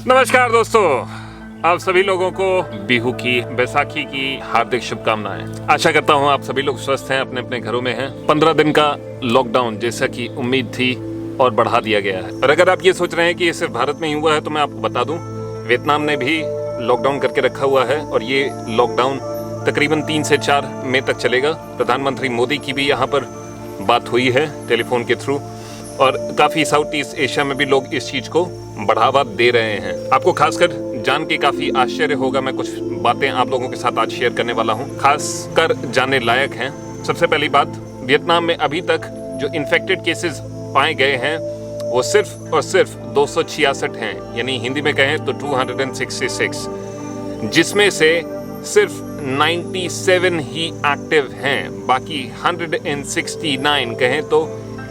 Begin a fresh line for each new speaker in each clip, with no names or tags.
नमस्कार दोस्तों, आप सभी लोगों को बिहू की, बैसाखी की हार्दिक शुभकामनाएं। आशा करता हूं आप सभी लोग स्वस्थ हैं, अपने अपने घरों में हैं। 15 दिन का लॉकडाउन जैसा कि उम्मीद थी और बढ़ा दिया गया है। और अगर आप ये सोच रहे हैं कि ये सिर्फ भारत में ही हुआ है तो मैं आपको बता दूं, वियतनाम ने भी लॉकडाउन करके रखा हुआ है और ये लॉकडाउन तकरीबन 3 से 4 मई तक चलेगा। प्रधानमंत्री मोदी की भी यहाँ पर बात हुई है टेलीफोन के थ्रू, और काफी साउथ ईस्ट एशिया में भी लोग इस चीज को बढ़ावा दे रहे हैं। आपको खासकर जान के काफी आश्चर्य होगा, मैं कुछ बातें आप लोगों के साथ आज शेयर करने वाला हूं, खासकर जानने लायक हैं। सबसे पहली बात, वियतनाम में अभी तक जो इन्फेक्टेड केसेस पाए गए हैं वो सिर्फ और सिर्फ 266 हैं, यानी हिंदी में कहें तो 266, जिसमें से सिर्फ 97 ही एक्टिव हैं। बाकी 169 कहें तो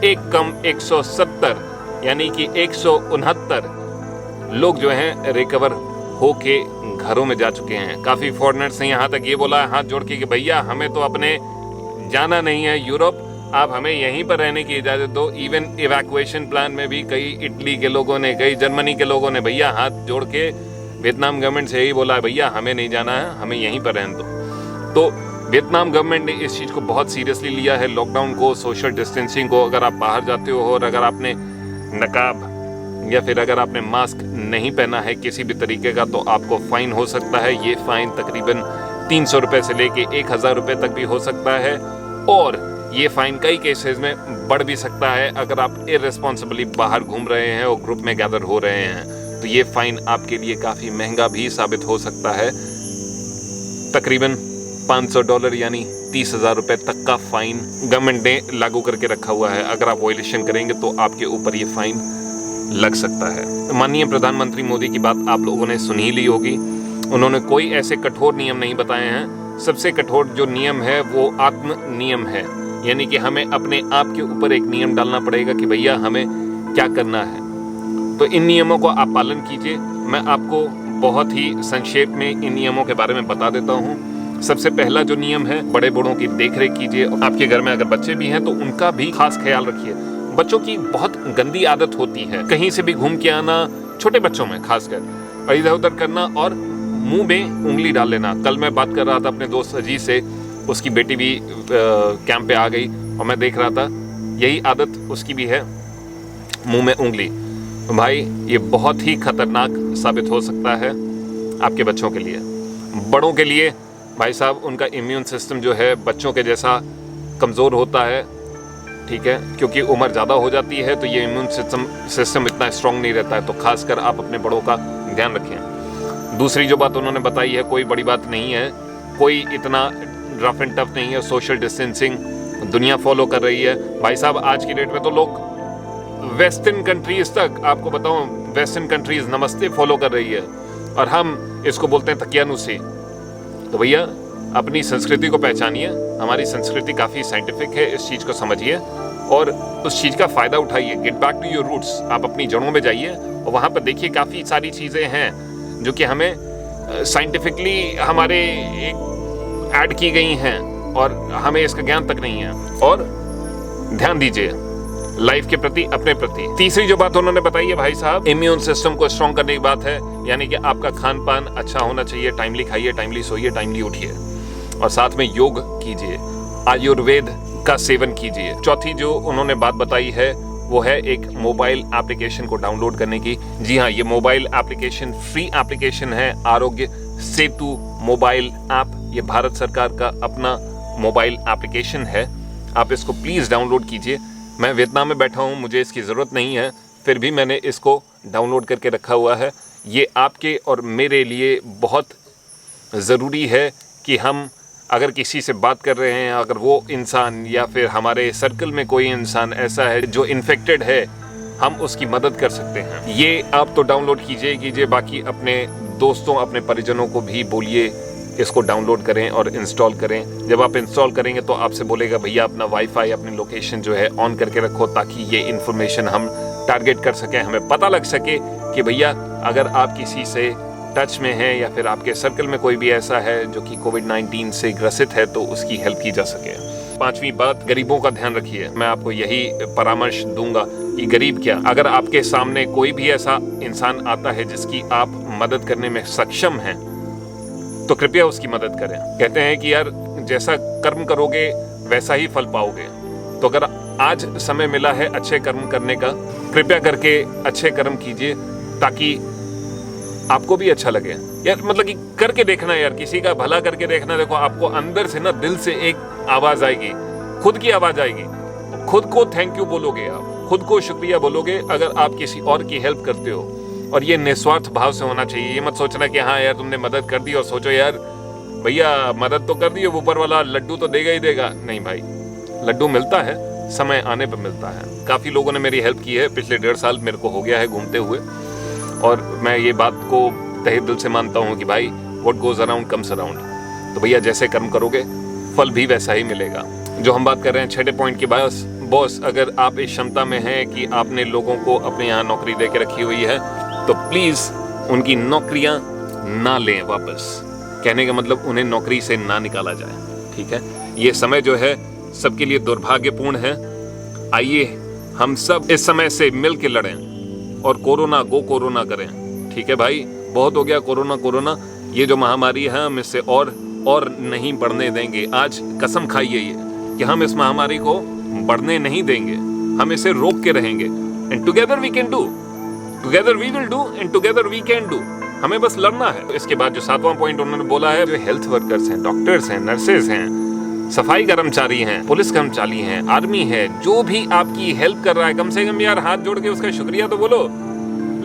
एक कम 170 यानी कि 169 लोग जो हैं रिकवर होके घरों में जा चुके हैं। काफ़ी फॉरेनर्स ने यहाँ तक ये बोला हाथ जोड़ के कि भैया हमें तो अपने जाना नहीं है यूरोप, आप हमें यहीं पर रहने की इजाज़त दो। इवन इवैक्यूएशन प्लान में भी कई इटली के लोगों ने, कई जर्मनी के लोगों ने भैया हाथ जोड़ के वियतनाम गवर्नमेंट से यही बोला, भैया हमें नहीं जाना है, हमें यहीं पर रहने दो। तो वियतनाम गवर्नमेंट ने इस चीज़ को बहुत सीरियसली लिया है, लॉकडाउन को, सोशल डिस्टेंसिंग को। अगर आप बाहर जाते हो और अगर आपने नकाब या फिर अगर आपने मास्क नहीं पहना है किसी भी तरीके का तो आपको फाइन हो सकता है। ये फाइन तकरीबन 300 रुपये से लेके 1000 रुपये तक भी हो सकता है, और ये फाइन कई केसेस में बढ़ भी सकता है अगर आप इररिस्पॉन्सिबली बाहर घूम रहे हैं और ग्रुप में गैदर हो रहे हैं, तो ये फाइन आपके लिए काफ़ी महंगा भी साबित हो सकता है। तकरीबन $500 यानी 30,000 रुपये तक का फाइन गवर्नमेंट ने लागू करके रखा हुआ है। अगर आप वायलेशन करेंगे तो आपके ऊपर ये फाइन लग सकता है। माननीय प्रधानमंत्री मोदी की बात आप लोगों ने सुन ही ली होगी। उन्होंने कोई ऐसे कठोर नियम नहीं बताए हैं। सबसे कठोर जो नियम है वो आत्म नियम है, यानी कि हमें अपने आप के ऊपर एक नियम डालना पड़ेगा कि भैया हमें क्या करना है। तो इन नियमों को आप पालन कीजिए। मैं आपको बहुत ही संक्षेप में इन नियमों के बारे में बता देता हूँ। सबसे पहला जो नियम है, बड़े बड़ों की देखरेख कीजिए। आपके घर में अगर बच्चे भी हैं तो उनका भी खास ख्याल रखिए। बच्चों की बहुत गंदी आदत होती है कहीं से भी घूम के आना, छोटे बच्चों में खासकर, और इधर उधर करना और मुंह में उंगली डाल लेना। कल मैं बात कर रहा था अपने दोस्त अजीज से, उसकी बेटी भी कैंप पे आ गई और मैं देख रहा था यही आदत उसकी भी है, मुंह में उंगली। भाई ये बहुत ही खतरनाक साबित हो सकता है आपके बच्चों के लिए। बड़ों के लिए भाई साहब, उनका इम्यून सिस्टम जो है बच्चों के जैसा कमज़ोर होता है, ठीक है, क्योंकि उम्र ज़्यादा हो जाती है तो ये इम्यून सिस्टम इतना स्ट्रांग नहीं रहता है। तो खासकर आप अपने बड़ों का ध्यान रखें। दूसरी जो बात उन्होंने बताई है कोई बड़ी बात नहीं है, कोई इतना रफ एंड टफ नहीं है। सोशल डिस्टेंसिंग दुनिया फॉलो कर रही है भाई साहब। आज की डेट में तो लोग वेस्टर्न कंट्रीज़ तक, आपको बताऊं, वेस्टर्न कंट्रीज़ नमस्ते फॉलो कर रही है और हम इसको बोलते हैं तकियानुसी। तो भैया अपनी संस्कृति को पहचानिए। हमारी संस्कृति काफ़ी साइंटिफिक है, इस चीज़ को समझिए और उस चीज़ का फ़ायदा उठाइए। Get back to your roots. आप अपनी जड़ों में जाइए और वहाँ पर देखिए काफ़ी सारी चीज़ें हैं जो कि हमें साइंटिफिकली हमारे ऐड की गई हैं और हमें इसका ज्ञान तक नहीं है। और ध्यान दीजिए लाइफ के प्रति, अपने प्रति। तीसरी जो बात उन्होंने बताई है भाई साहब, इम्यून सिस्टम को स्ट्रॉन्ग करने की बात है, यानी कि आपका खान पान अच्छा होना चाहिए। टाइमली खाइए, टाइमली सोइए, टाइमली उठिए और साथ में योग कीजिए, आयुर्वेद का सेवन कीजिए। चौथी जो उन्होंने बात बताई है वो है एक मोबाइल एप्लीकेशन को डाउनलोड करने की। जी हाँ, ये मोबाइल एप्लीकेशन फ्री एप्लीकेशन है, आरोग्य सेतु मोबाइल ऐप। ये भारत सरकार का अपना मोबाइल एप्लीकेशन है, आप इसको प्लीज़ डाउनलोड कीजिए। मैं वियतनाम में बैठा हूँ, मुझे इसकी ज़रूरत नहीं है, फिर भी मैंने इसको डाउनलोड करके रखा हुआ है। ये आपके और मेरे लिए बहुत ज़रूरी है कि हम अगर किसी से बात कर रहे हैं, अगर वो इंसान या फिर हमारे सर्कल में कोई इंसान ऐसा है जो इन्फेक्टेड है, हम उसकी मदद कर सकते हैं। ये आप तो डाउनलोड कीजिए, बाकी अपने दोस्तों, अपने परिजनों को भी बोलिए इसको डाउनलोड करें और इंस्टॉल करें। जब आप इंस्टॉल करेंगे तो आपसे बोलेगा भैया अपना वाईफाई, अपनी लोकेशन जो है ऑन करके रखो, ताकि ये इन्फॉर्मेशन हम टारगेट कर सकें, हमें पता लग सके कि भैया अगर आप किसी से टच में हैं या फिर आपके सर्कल में कोई भी ऐसा है जो कि कोविड-19 से ग्रसित है तो उसकी हेल्प की जा सके। 5वीं बात, गरीबों का ध्यान रखिए। मैं आपको यही परामर्श दूंगा कि गरीब क्या, अगर आपके सामने कोई भी ऐसा इंसान आता है जिसकी आप मदद करने में सक्षम हैं, तो कृपया उसकी मदद करें। कहते हैं कि यार जैसा कर्म करोगे वैसा ही फल पाओगे। तो अगर आज समय मिला है अच्छे कर्म करने का, कृपया करके अच्छे कर्म कीजिए ताकि आपको भी अच्छा लगे। यार मतलब कि करके देखना, यार किसी का भला करके देखना। देखो आपको अंदर से ना, दिल से एक आवाज आएगी, खुद की आवाज आएगी। खुद को थैंक यू बोलोगे, आप खुद को शुक्रिया बोलोगे अगर आप किसी और की हेल्प करते हो। और ये निस्वार्थ भाव से होना चाहिए। ये मत सोचना कि हाँ यार तुमने मदद कर दी और सोचो यार भैया मदद तो कर दी, ऊपर वाला लड्डू तो देगा ही देगा। नहीं भाई, लड्डू मिलता है, समय आने पर मिलता है। काफ़ी लोगों ने मेरी हेल्प की है, पिछले 1.5 साल मेरे को हो गया है घूमते हुए, और मैं ये बात को तहे दिल से मानता हूँ कि भाई what goes around comes around. तो भैया जैसे कर्म करोगे फल भी वैसा ही मिलेगा। जो हम बात कर रहे हैं 6ठे पॉइंट की, बॉस अगर आप इस क्षमता में हैं कि आपने लोगों को अपने यहाँ नौकरी दे के रखी हुई है, तो प्लीज़ उनकी नौकरियाँ ना लें वापस। कहने का मतलब उन्हें नौकरी से ना निकाला जाए, ठीक है। ये समय जो है सबके लिए दुर्भाग्यपूर्ण है। आइए हम सब इस समय से मिल के लड़ें और कोरोना गो कोरोना करें, ठीक है भाई। बहुत हो गया कोरोना। ये जो महामारी है हम इससे और नहीं बढ़ने देंगे। आज कसम खाइए ये कि हम इस महामारी को बढ़ने नहीं देंगे, हम इसे रोक के रहेंगे। And together we can do, together we will do, and together we can do. हमें बस लड़ना है। इसके बाद जो 7वां पॉइंट उन्होंने बोला है, जो हेल्थ वर्कर्स हैं, डॉक्टर्स हैं, नर्सेज हैं, सफाई कर्मचारी हैं, पुलिस कर्मचारी हैं, आर्मी है, जो भी आपकी हेल्प कर रहा है, कम से कम यार हाथ जोड़ के उसका शुक्रिया तो बोलो।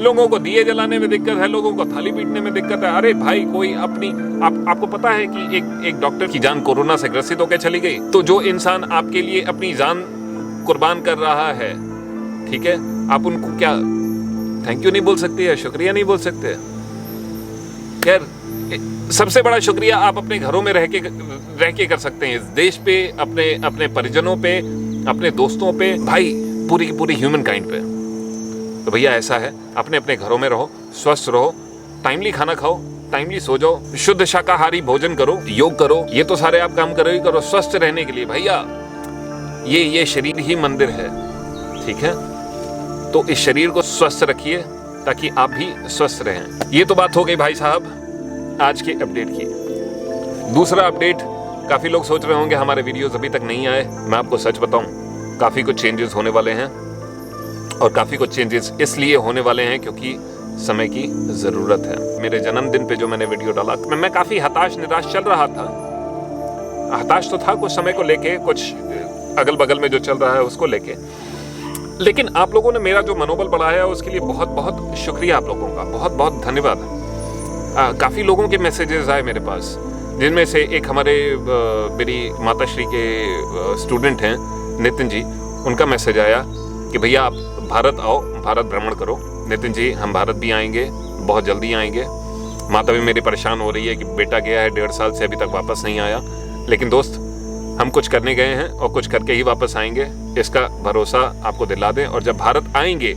लोगों को दिए जलाने में दिक्कत है, लोगों को थाली पीटने में दिक्कत है। अरे भाई कोई अपनी आपको पता है कि एक डॉक्टर की जान कोरोना से ग्रसित होकर चली गई। तो जो इंसान आपके लिए अपनी जान कुर्बान कर रहा है, ठीक है, आप उनको क्या थैंक यू नहीं बोल सकते या शुक्रिया नहीं बोल सकते? खैर सबसे बड़ा शुक्रिया आप अपने घरों में रह के कर सकते हैं, इस देश पे, अपने परिजनों पे, अपने दोस्तों पे, भाई पूरी की पूरी ह्यूमन काइंड पे। तो भैया ऐसा है, अपने घरों में रहो, स्वस्थ रहो, टाइमली खाना खाओ, टाइमली सो जाओ, शुद्ध शाकाहारी भोजन करो, योग करो। ये तो सारे आप काम करो ही करो स्वस्थ रहने के लिए। भैया ये शरीर ही मंदिर है, ठीक है। तो इस शरीर को स्वस्थ रखिए ताकि आप भी स्वस्थ रहें। ये तो बात हो गई भाई साहब आज के अपडेट की। दूसरा अपडेट, काफ़ी लोग सोच रहे होंगे हमारे वीडियोस अभी तक नहीं आए। मैं आपको सच बताऊं, काफ़ी कुछ चेंजेस होने वाले हैं, और काफ़ी कुछ चेंजेस इसलिए होने वाले हैं क्योंकि समय की ज़रूरत है। मेरे जन्मदिन पे जो मैंने वीडियो डाला, मैं काफ़ी हताश निराश चल रहा था। हताश तो था कुछ समय को लेके, कुछ अगल बगल में जो चल रहा है उसको लेके, लेकिन आप लोगों ने मेरा जो मनोबल बढ़ाया उसके लिए बहुत बहुत शुक्रिया आप लोगों का, बहुत बहुत धन्यवाद। काफ़ी लोगों के मैसेजेस आए मेरे पास, जिनमें से एक हमारे मेरी माताश्री के स्टूडेंट हैं नितिन जी, उनका मैसेज आया कि भैया आप भारत आओ, भारत भ्रमण करो। नितिन जी हम भारत भी आएंगे, बहुत जल्दी आएंगे। माता भी मेरी परेशान हो रही है कि बेटा गया है 1.5 साल से, अभी तक वापस नहीं आया। लेकिन दोस्त हम कुछ करने गए हैं और कुछ करके ही वापस आएंगे, इसका भरोसा आपको दिला दें। और जब भारत आएंगे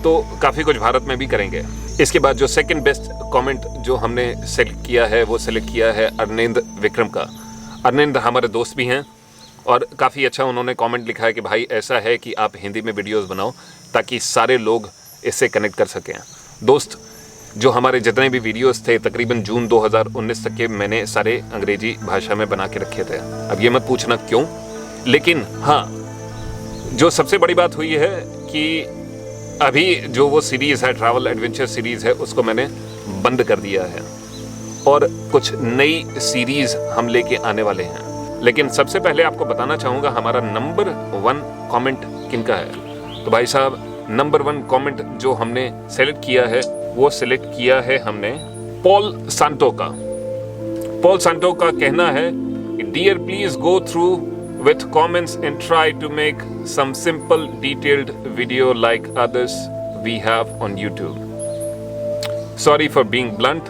तो काफ़ी कुछ भारत में भी करेंगे। इसके बाद जो सेकंड बेस्ट कमेंट जो हमने सेलेक्ट किया है, वो सेलेक्ट किया है अरविंद विक्रम का। अरविंद हमारे दोस्त भी हैं और काफ़ी अच्छा उन्होंने कमेंट लिखा है कि भाई ऐसा है कि आप हिंदी में वीडियोस बनाओ ताकि सारे लोग इससे कनेक्ट कर सकें। दोस्त जो हमारे जितने भी वीडियोस थे तकरीबन जून 2019 तक के मैंने सारे अंग्रेजी भाषा में बना के रखे थे। अब ये मत पूछना क्यों, लेकिन हाँ जो सबसे बड़ी बात हुई है कि अभी जो वो सीरीज़ है, ट्रैवल एडवेंचर सीरीज़ है, उसको मैंने बंद कर दिया है और कुछ नई सीरीज़ हम लेके आने वाले हैं। लेकिन सबसे पहले आपको बताना चाहूँगा हमारा नंबर 1 कमेंट किनका है। तो भाई साहब नंबर 1 कमेंट जो हमने सेलेक्ट किया है, वो सिलेक्ट किया है हमने पॉल सांटो का। पॉल सांटो का कहना है, dear please go through with comments and try to make some simple detailed video like others we have on YouTube. Sorry for being blunt,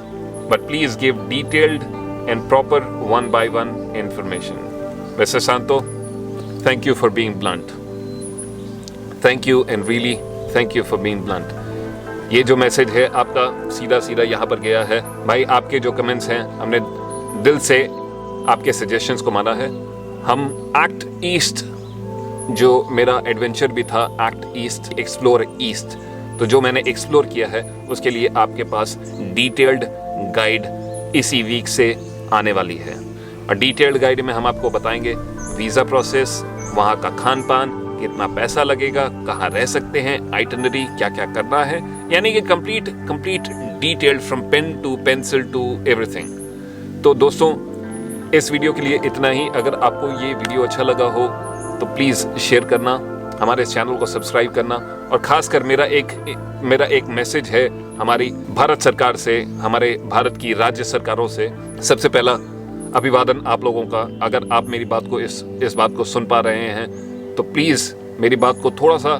but please give detailed and proper one by one information. Mr. Santo, thank you for being blunt. Thank you and really thank you for being blunt. ये जो message है आपका सीधा सीधा यहाँ पर गया है। भाई आपके जो कमेंट्स हैं, हमने दिल से आपके सजेशंस को माना है हम एक्ट ईस्ट, जो मेरा एडवेंचर भी था, एक्ट ईस्ट, एक्सप्लोर ईस्ट, तो जो मैंने एक्सप्लोर किया है उसके लिए आपके पास डिटेल्ड गाइड इसी वीक से आने वाली है। और डिटेल्ड गाइड में हम आपको बताएंगे वीज़ा प्रोसेस, वहाँ का खान पान, कितना पैसा लगेगा, कहाँ रह सकते हैं, आइटनरी क्या क्या करना है, यानी कि complete detailed from pen to pencil to everything. तो दोस्तों इस वीडियो के लिए इतना ही। अगर आपको ये वीडियो अच्छा लगा हो तो प्लीज़ शेयर करना, हमारे चैनल को सब्सक्राइब करना, और ख़ासकर मेरा एक मैसेज है हमारी भारत सरकार से, हमारे भारत की राज्य सरकारों से। सबसे पहला अभिवादन आप लोगों का। अगर आप मेरी बात को इस बात को सुन पा रहे हैं तो प्लीज़ मेरी बात को थोड़ा सा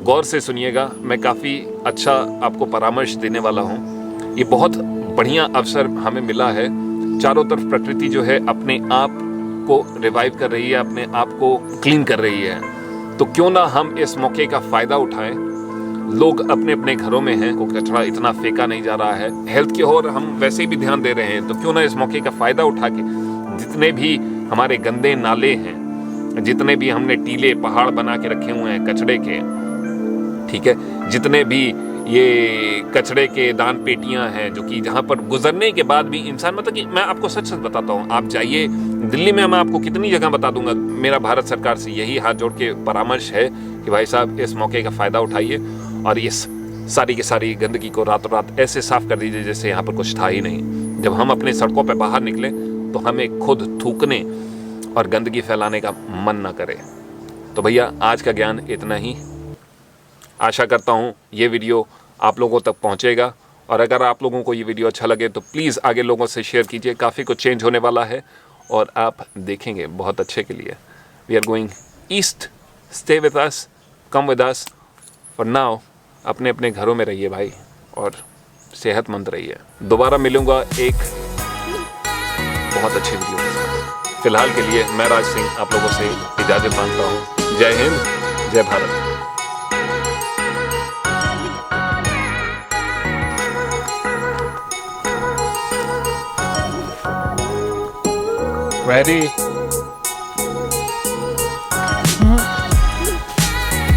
गौर से सुनिएगा। मैं काफ़ी अच्छा आपको परामर्श देने वाला हूँ। ये बहुत बढ़िया अवसर हमें मिला है। चारों तरफ प्रकृति जो है अपने आप को रिवाइव कर रही है, अपने आप को क्लीन कर रही है। तो क्यों ना हम इस मौके का फ़ायदा उठाएं। लोग अपने अपने घरों में हैं, को कचरा इतना फेंका नहीं जा रहा है, हेल्थ की ओर हम वैसे भी ध्यान दे रहे हैं। तो क्यों ना इस मौके का फ़ायदा उठा के जितने भी हमारे गंदे नाले हैं, जितने भी हमने टीले पहाड़ बना के रखे हुए हैं कचड़े के, ठीक है, जितने भी ये कचड़े के दान पेटियां हैं, जो कि जहाँ पर गुजरने के बाद भी इंसान, मतलब कि मैं आपको सच सच बताता हूँ, आप जाइए दिल्ली में, मैं आपको कितनी जगह बता दूंगा। मेरा भारत सरकार से यही हाथ जोड़ के परामर्श है कि भाई साहब इस मौके का फ़ायदा उठाइए और इस सारी की सारी गंदगी को रातों रात ऐसे साफ कर दीजिए जैसे यहाँ पर कुछ था ही नहीं। जब हम अपने सड़कों पर बाहर निकले तो हमें खुद थूकने और गंदगी फैलाने का मन ना करे। तो भैया आज का ज्ञान इतना ही। आशा करता हूँ ये वीडियो आप लोगों तक पहुँचेगा, और अगर आप लोगों को ये वीडियो अच्छा लगे तो प्लीज़ आगे लोगों से शेयर कीजिए। काफ़ी कुछ चेंज होने वाला है और आप देखेंगे बहुत अच्छे के लिए। We are going east, stay with us, come with us. For now अपने अपने घरों में रहिए भाई, और सेहतमंद रहिए। दोबारा मिलूँगा एक बहुत अच्छे वीडियो के साथ। फिलहाल के लिए मैं राज सिंह आप लोगों से इजाज़त मांगता हूँ। जय हिंद, जय Bharat.
Ready?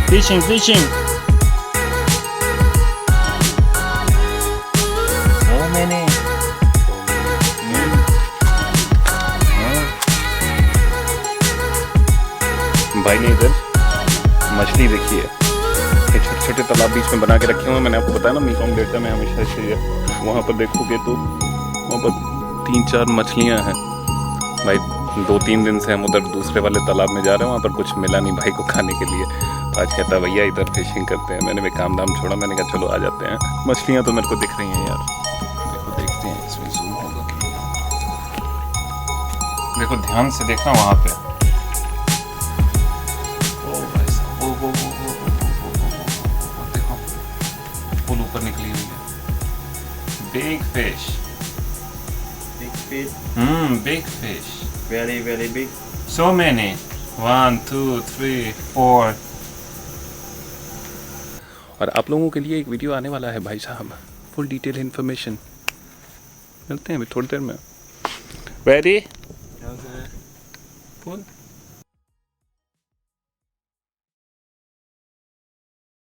Fishing. So many. भाई ने इधर मछली देखी है। ये छोटे छोटे तालाब बीच में बना के रखे हुए हैं। मैंने आपको बताया ना मेकोंग डेल्टा में हमेशा से वहाँ पर देखोगे तो वहाँ पर 3-4 मछलियाँ हैं। भाई 2-3 दिन से हम उधर दूसरे वाले तालाब में जा रहे हैं, वहाँ पर कुछ मिला नहीं भाई को खाने के लिए। तो आज कहता भैया इधर फिशिंग करते हैं। मैंने भी काम धाम छोड़ा, मैंने कहा चलो आ जाते हैं। मछलियाँ तो मेरे को दिख रही हैं यार, देखो देखते हैं इसमें जूम होगा कि देखो, ध्यान से देखना वहाँ पे। ओ भाई साहब, वो देखो पुल ऊपर निकली हुई है। Big fish, big fish.
Very big.
So many. 1, 2, 3, 4. और आप लोगों के लिए एक वीडियो आने वाला है भाई साहब, फुल डिटेल इन्फॉर्मेशन। मिलते हैं अभी थोड़ी देर में। Ready?
Okay.
Pull.